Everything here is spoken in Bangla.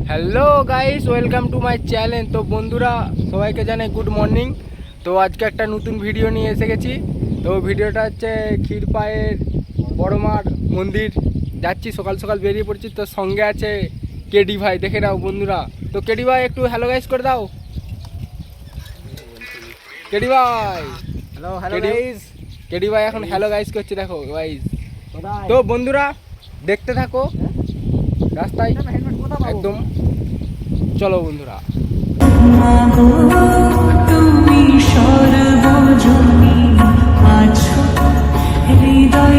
Hello guys, welcome to my channel. তো বন্ধুরা সবাইকে জানাই গুড মর্নিং। তো আজকে একটা নতুন ভিডিও নিয়ে এসে গেছি। তো ভিডিওটা হচ্ছে ক্ষীরপায়ের বড় মাঠ মন্দির যাচ্ছি, সকাল সকাল বেরিয়ে পড়ছি। তো সঙ্গে আছে কেডি ভাই, দেখে নাও বন্ধুরা। তো কেডি ভাই একটু হ্যালো গাইস করে দাও। কেডি ভাই, হ্যালো গাইস। কেডি ভাই এখন হ্যালো গাইস করছে, দেখো গাইস। তো বন্ধুরা দেখতে থাকো রাস্তায় একদম, চলো বন্ধুরা। তুমি সর্বজনী আছো হৃদয়